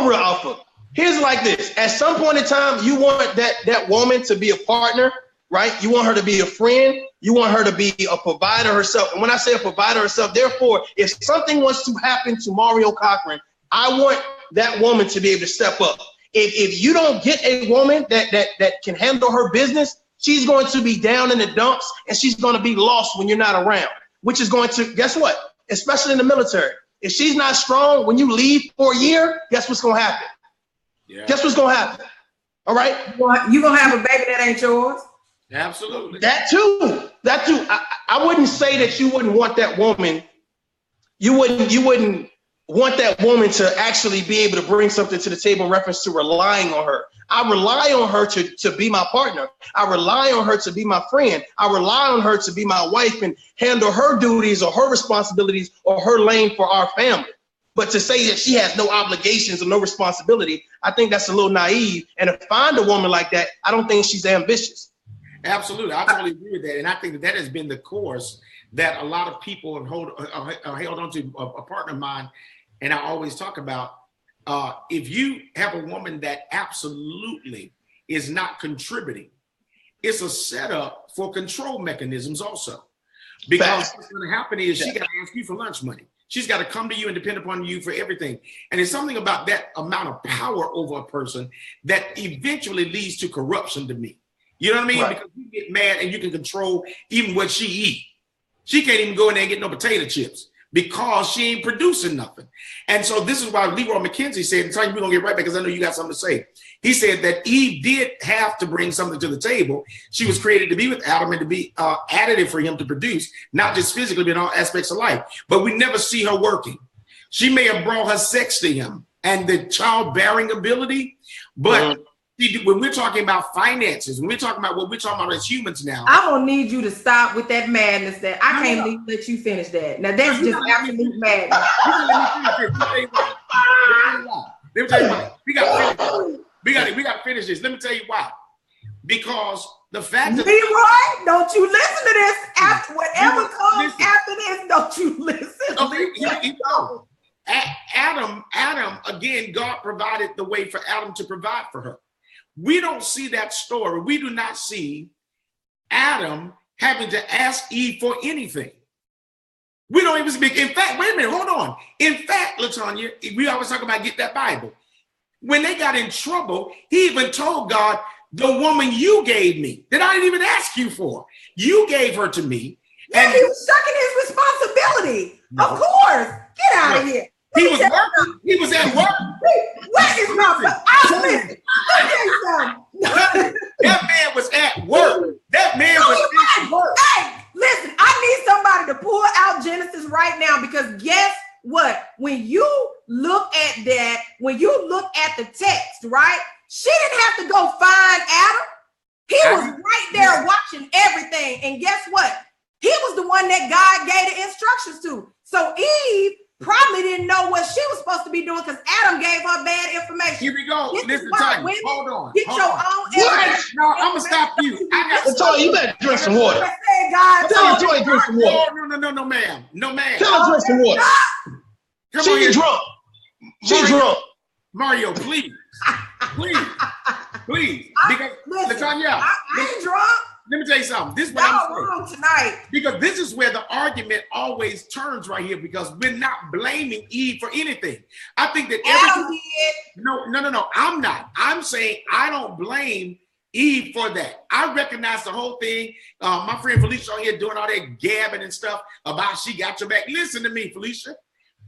C: real alpha. Here's like this. At some point in time, you want that woman to be a partner, right? You want her to be a friend. You want her to be a provider herself. And when I say a provider herself, therefore, if something was to happen to Mario Cochran, I want that woman to be able to step up. If you don't get a woman that can handle her business, she's going to be down in the dumps and she's going to be lost when you're not around, which is going to, guess what? Especially in the military. If she's not strong, when you leave for a year, guess what's going to happen? Yeah. Guess what's going to happen? All right?
A: You're going to have a baby that ain't yours?
B: Absolutely.
C: That too. I wouldn't say that you wouldn't want that woman. You wouldn't want that woman to actually be able to bring something to the table in reference to relying on her. I rely on her to be my partner. I rely on her to be my friend. I rely on her to be my wife and handle her duties or her responsibilities or her lane for our family. But to say that she has no obligations or no responsibility, I think that's a little naive. And to find a woman like that, I don't think she's ambitious.
B: Absolutely. I totally agree with that. And I think that has been the course that a lot of people have held on to. A partner of mine, and I always talk about, if you have a woman that absolutely is not contributing, it's a setup for control mechanisms also. Because what's going to happen is she got to ask you for lunch money. She's got to come to you and depend upon you for everything. And it's something about that amount of power over a person that eventually leads to corruption to me. You know what I mean? Right. Because you get mad and you can control even what she eats. She can't even go in there and get no potato chips because she ain't producing nothing. And so this is why Leroy McKenzie said, and Tanya, we're gonna get right back because I know you got something to say. He said that Eve did have to bring something to the table. She was created to be with Adam and to be additive for him to produce, not just physically, but in all aspects of life. But we never see her working. She may have brought her sex to him and the childbearing ability, but when we're talking about finances, when we're talking about what we're talking about as humans now,
A: I'm gonna need you to stop with that madness. That I can't even let you finish that. Now that's just absolute madness.
B: Let me tell you why. We got to finish this. Let me tell you why. Because the fact that
A: Leroy, don't you listen to this. After whatever comes after this, don't you listen.
B: Okay, Adam, again, God provided the way for Adam to provide for her. We don't see that story. We do not see Adam having to ask Eve for anything. We don't even speak. In fact, wait a minute, hold on. In fact, LeTonya, we always talk about get that Bible. When they got in trouble, he even told God, the woman you gave me, that I didn't even ask you for, you gave her to me.
A: Yeah, and he was sucking his responsibility. No. Of course. Get out of here.
B: He was working. He was at work.
A: What is my listen?
B: That man was at work. That man was at work.
A: Hey, listen, I need somebody to pull out Genesis right now, because guess what? When you look at that, when you look at the text, right? She didn't have to go find Adam. He was right there watching everything. And guess what? He was the one that God gave the instructions to. So Eve probably didn't know what she was supposed to be doing because Adam gave her bad information.
B: Here we go. Listen, Tanya, hold on.
A: Get your own.
B: No, I'm gonna stop you.
C: LeTonya, you better drink some water.
A: Tell
C: LeTonya drink some water.
B: No, ma'am. No, ma'am.
C: Tell her drink some water. She's drunk. She's drunk.
B: Mario, please. Please. Because LeTonya,
A: I ain't drunk.
B: Let me tell you something. This is what I'm saying.
A: Wrong tonight.
B: Because this is where the argument always turns right here, because we're not blaming Eve for anything. I think that
A: Adam did.
B: No. I'm not. I'm saying I don't blame Eve for that. I recognize the whole thing. My friend Felicia on here doing all that gabbing and stuff about she got your back. Listen to me, Felicia.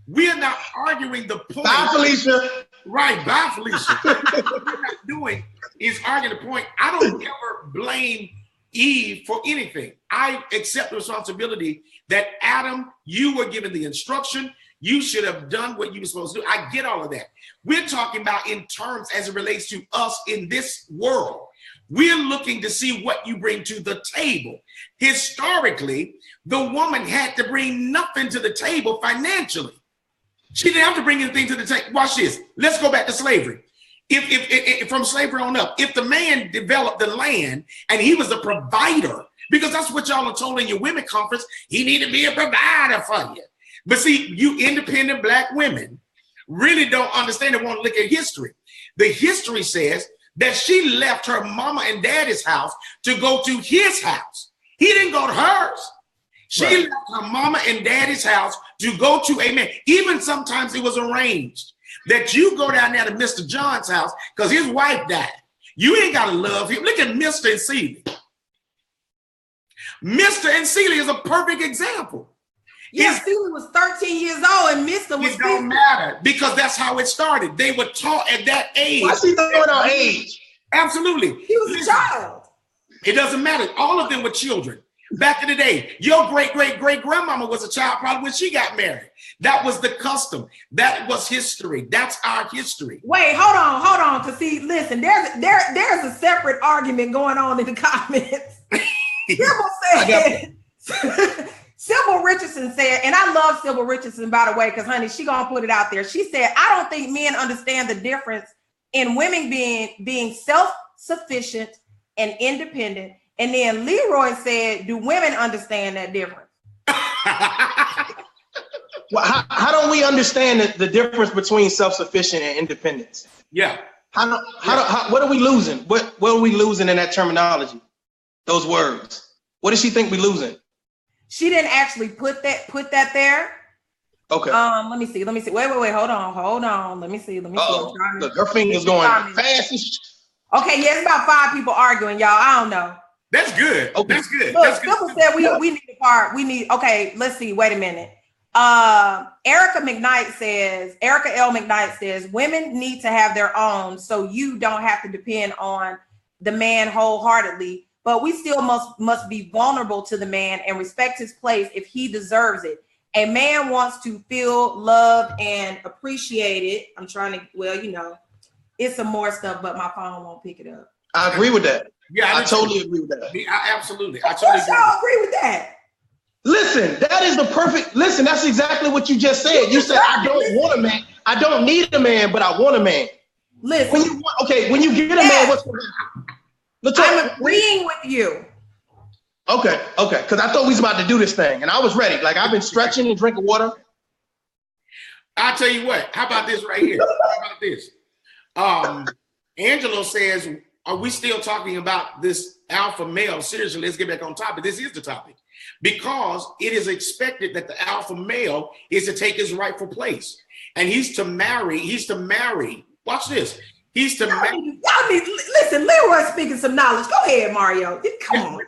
B: We're not arguing the point.
C: Bye, Felicia.
B: Right, bye, Felicia. What we're not doing is arguing the point. I don't ever blame Eve for anything. I accept the responsibility that Adam, you were given the instruction. You should have done what you were supposed to do. I get all of that. We're talking about in terms as it relates to us in this world. We're looking to see what you bring to the table. Historically, the woman had to bring nothing to the table financially. She didn't have to bring anything to the table. Watch this. Let's go back to slavery. If from slavery on up, if the man developed the land and he was a provider, because that's what y'all are told in your women conference, he need to be a provider for you. But see, you independent Black women really don't understand and want to look at history. The history says that she left her mama and daddy's house to go to his house. He didn't go to hers. She left her mama and daddy's house to go to a man. Even sometimes it was arranged that you go down there to Mr. John's house because his wife died. You ain't got to love him. Look at Mr. and Celie. Mr. and Celie is a perfect example.
A: Yeah, Celie was 13 years old and Mr. was 50.
B: It don't matter because that's how it started. They were taught at that age.
C: Why she throwing out age?
B: Absolutely.
A: He was a child.
B: It doesn't matter. All of them were children. Back in the day, your great-great-great-grandmama was a child probably when she got married. That was the custom. That was history. That's our history.
A: Wait, hold on. Because see, listen, there's a separate argument going on in the comments. Sybil Richardson said, and I love Sybil Richardson, by the way, because honey, she gonna put it out there. She said, I don't think men understand the difference in women being self-sufficient and independent. And then Leroy said, do women understand that difference?
C: Well, how don't we understand the difference between self-sufficient and independence?
B: Yeah.
C: What are we losing? What are we losing in that terminology? Those words. What does she think we losing?
A: She didn't actually put that there.
C: Okay.
A: Let me see. Wait. Hold on. Let me see.
C: Look, her finger's going fast.
A: Okay, yeah, it's about 5 people arguing, y'all. I don't know.
B: That's good. Okay. That's good.
A: Look, Sybil said we need a part. Okay, let's see. Wait a minute. Erica L. McKnight says, women need to have their own, so you don't have to depend on the man wholeheartedly, but we still must be vulnerable to the man and respect his place if he deserves it. A man wants to feel loved and appreciated. I'm trying to, it's some more stuff, but my phone won't pick it up.
C: I agree with that.
B: Yeah,
C: I totally agree with that.
B: Absolutely.
A: Of course y'all agree with that.
C: Listen, that is the perfect, listen, that's exactly what you just said. You said, I don't want a man. I don't need a man, but I want a man.
A: Listen.
C: When you get a man, what's going to happen?
A: I'm agreeing with you.
C: Okay, because I thought we was about to do this thing, and I was ready. Like, I've been stretching and drinking water.
B: I'll tell you what. How about this right here? How about this? Angelo says, are we still talking about this alpha male? Seriously, let's get back on topic. This is the topic. Because it is expected that the alpha male is to take his rightful place. And he's to marry. Watch this. He's to marry.
A: Y'all need, listen, Leroy's speaking some knowledge. Go ahead, Mario. Come on.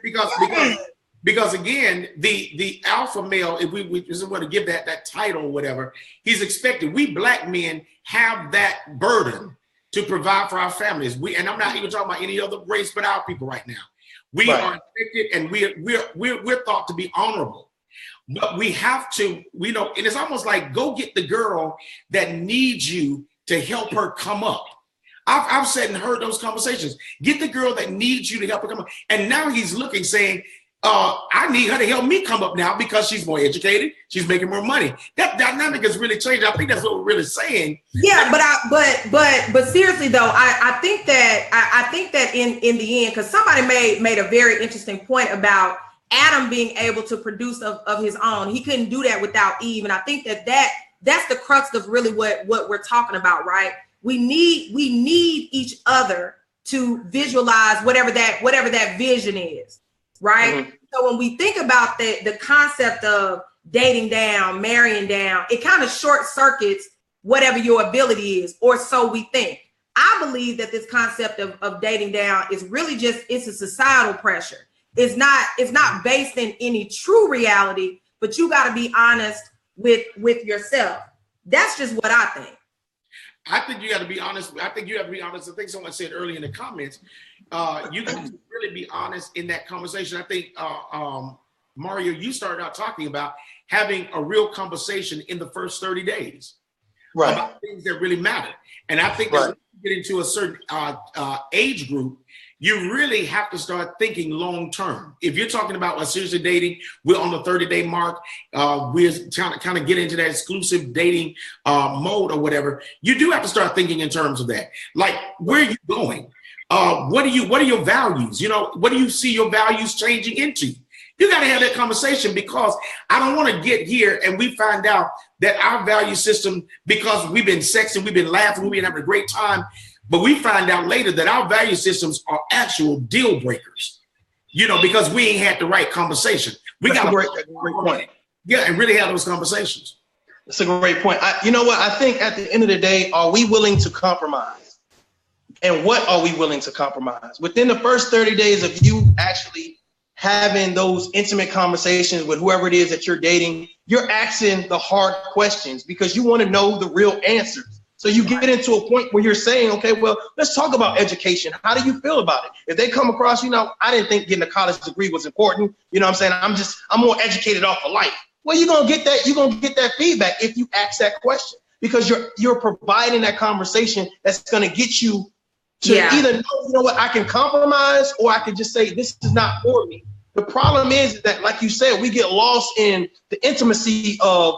B: Because again, the alpha male, if we just want to give that title or whatever, he's expected. We black men have that burden to provide for our families. And I'm not even talking about any other race but our people right now. We are expected, and we're thought to be honorable. But we have to, and it's almost like, go get the girl that needs you to help her come up. I've said and heard those conversations. Get the girl that needs you to help her come up. And now he's looking, saying, I need her to help me come up now because she's more educated. She's making more money. That dynamic has really changed. I think that's what we're really saying.
A: Yeah, but seriously though, I think that in the end, because somebody made a very interesting point about Adam being able to produce of his own. He couldn't do that without Eve, and I think that's the crux of really what we're talking about, right? We need each other to visualize whatever that vision is. Right. Mm-hmm. So when we think about the concept of dating down, marrying down, it kind of short circuits whatever your ability is, or so we think. I believe that this concept of dating down is really it's a societal pressure. It's not based in any true reality, but you got to be honest with yourself. That's just what I think.
B: I think you got to be honest. I think someone said earlier in the comments, you can really be honest in that conversation. I think, Mario, you started out talking about having a real conversation in the first 30 days about things that really matter. And I think that when you get into a certain age group, you really have to start thinking long term. If you're talking about seriously dating, we're on the 30-day mark. We're kind of get into that exclusive dating mode or whatever. You do have to start thinking in terms of that. Like, where are you going? What are your values? What do you see your values changing into? You got to have that conversation, because I don't want to get here and we find out that our value system, because we've been sexing, we've been laughing, we've been having a great time, but we find out later that our value systems are actual deal breakers, because we ain't had the right conversation. That's a great point. Yeah, and really have those conversations.
C: That's a great point. I think at the end of the day, are we willing to compromise? And what are we willing to compromise? Within the first 30 days of you actually having those intimate conversations with whoever it is that you're dating, you're asking the hard questions because you want to know the real answers. So you get into a point where you're saying, okay, well, let's talk about education. How do you feel about it? If they come across, I didn't think getting a college degree was important. You know what I'm saying? I'm more educated off of life. Well, you're going to get that. You're going to get that feedback if you ask that question, because you're providing that conversation that's going to get you to either know, what, I can compromise, or I can just say, this is not for me. The problem is that, like you said, we get lost in the intimacy of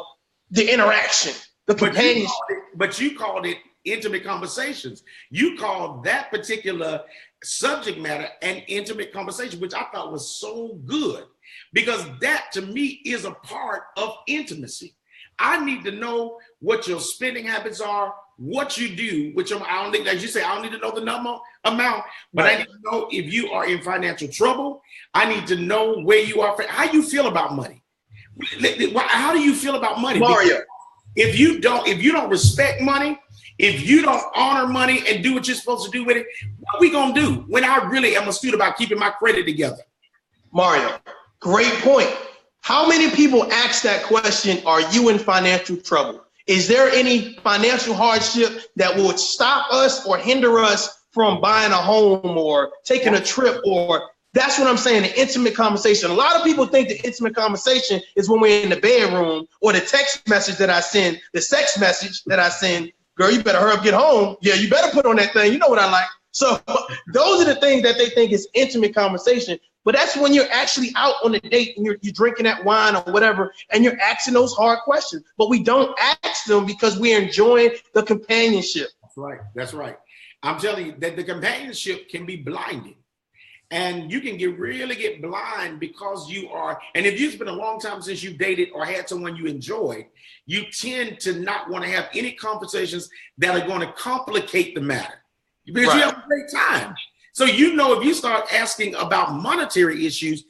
C: the interaction, the companionship.
B: But you called it intimate conversations. You called that particular subject matter an intimate conversation, which I thought was so good, because that to me is a part of intimacy. I need to know what your spending habits are, what you do, which I don't think, as you say, I don't need to know the amount, but I need to know if you are in financial trouble. I need to know where you are, how you feel about money. How do you feel about money?
C: Mario.
B: Because if you don't respect money, if you don't honor money and do what you're supposed to do with it, what are we going to do when I really am astute about keeping my credit together?
C: Mario, great point. How many people ask that question, are you in financial trouble? Is there any financial hardship that will stop us or hinder us from buying a home or taking a trip? Or that's what I'm saying, the intimate conversation. A lot of people think the intimate conversation is when we're in the bedroom, or the text message that I send, the sex message that I send. Girl, you better hurry up, get home. Yeah, you better put on that thing. You know what I like. So those are the things that they think is intimate conversation. But that's when you're actually out on a date and you're drinking that wine or whatever, and you're asking those hard questions. But we don't ask them because we're enjoying the companionship.
B: That's right. That's right. I'm telling you that the companionship can be blinding. And you can really get blind because you are, and if it's been a long time since you dated or had someone you enjoy, you tend to not want to have any conversations that are going to complicate the matter because you have a great time. So, if you start asking about monetary issues,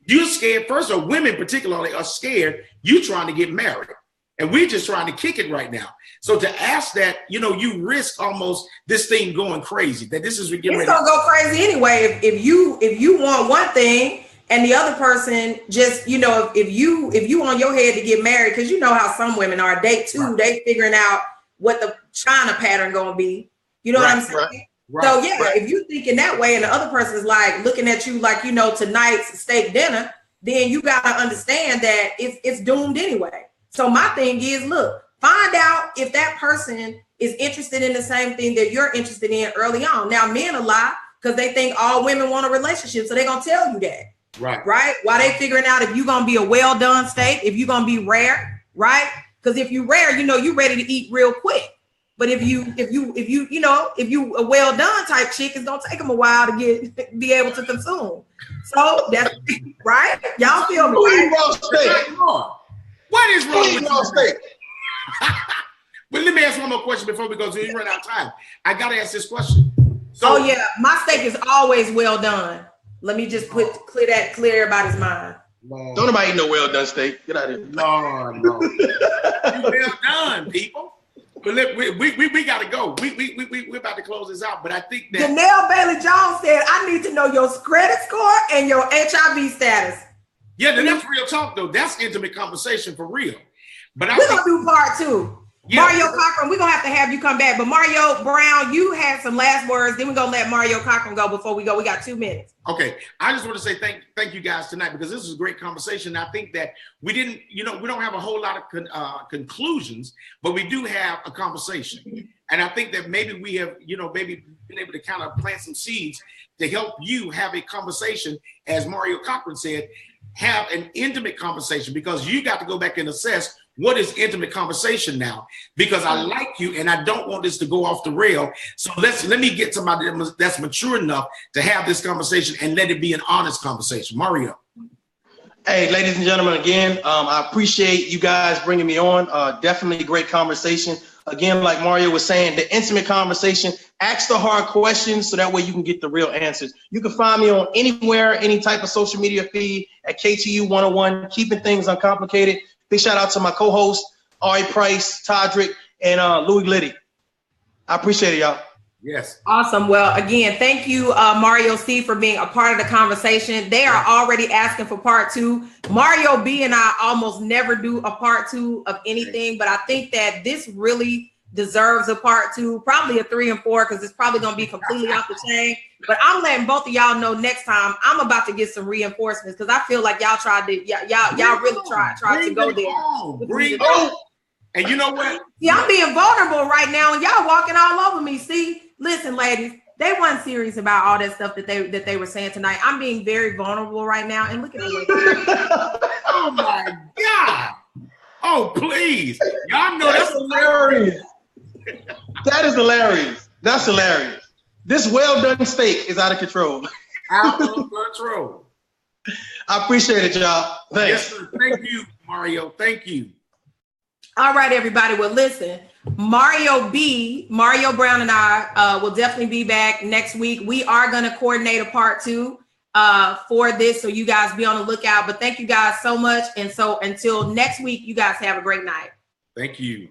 B: you're scared first, or women particularly are scared you trying to get married. And we're just trying to kick it right now. So to ask that, you risk almost this thing going crazy. That this is
A: it's gonna go crazy anyway. If you want one thing and the other person just, if you on your head to get married, because you know how some women are, date two, they figuring out what the China pattern gonna be. You know what I'm saying? Right. So if you thinking that way and the other person is like looking at you like tonight's steak dinner, then you gotta understand that it's doomed anyway. So my thing is, look, find out if that person is interested in the same thing that you're interested in early on. Now, men a lie because they think all women want a relationship, so they're gonna tell you that. Right? While they figuring out if you're gonna be a well done steak, if you're gonna be rare, right? Because if you rare, you're ready to eat real quick. But if you a well done type chick, it's gonna take them a while to be able to consume. So that's right. Y'all feel me? Right?
B: What is wrong with your steak? But let me ask one more question before we go, so you run out of time. I gotta ask this question.
A: So, my steak is always well done. Let me just clear everybody's mind.
C: No. Don't nobody eat no well done steak. Get out of here.
B: No. Well done, people. But we gotta go. We're about to close this out. But I think that
A: Janelle Bailey Jones said, I need to know your credit score and your HIV status.
B: Yeah, that's real talk though. That's intimate conversation for real. But
A: we're gonna do part 2. Yeah. Mario Cochran, we're gonna have you come back. But Mario Brown, you had some last words. Then we're gonna let Mario Cochran go before we go. We got 2 minutes.
B: Okay. I just want to say thank you guys tonight, because this is a great conversation. I think that we don't have a whole lot of conclusions, but we do have a conversation. And I think that maybe we have, maybe been able to kind of plant some seeds to help you have a conversation, as Mario Cochran said, have an intimate conversation, because you got to go back and assess what is intimate conversation now, because I like you and I don't want this to go off the rail. So let me get somebody that's mature enough to have this conversation and let it be an honest conversation. Mario.
C: Hey, ladies and gentlemen, again, I appreciate you guys bringing me on. Definitely a great conversation. Again, like Mario was saying, the intimate conversation, ask the hard questions so that way you can get the real answers. You can find me on anywhere, any type of social media feed at KTU 101, keeping things uncomplicated. Big shout out to my co-host, Ari Price, Todrick, and Louis Liddy. I appreciate it, y'all.
B: Yes.
A: Awesome. Well, again, thank you, Mario C, for being a part of the conversation. They are already asking for part 2. Mario B and I almost never do a part 2 of anything, but I think that this really deserves a part 2, probably a 3 and 4, because it's probably going to be completely off the chain. But I'm letting both of y'all know next time I'm about to get some reinforcements, because I feel like y'all tried to, y'all really tried to go there.
B: Bring it. And you know what?
A: Yeah, I'm being vulnerable right now, and y'all walking all over me. See, listen, ladies, they weren't serious about all that stuff that they were saying tonight. I'm being very vulnerable right now, and look at me.
B: Oh my God! Oh please, y'all know
C: that's hilarious. That is hilarious. That's hilarious. This well done steak is out of control.
B: Out of control.
C: I appreciate it, y'all. Thanks.
B: Yes, sir. Thank you, Mario. Thank you.
A: All right, everybody. Well, listen, Mario Brown and I will definitely be back next week. We are going to coordinate a part 2 for this, so you guys be on the lookout. But thank you guys so much. And so until next week, you guys have a great night.
B: Thank you.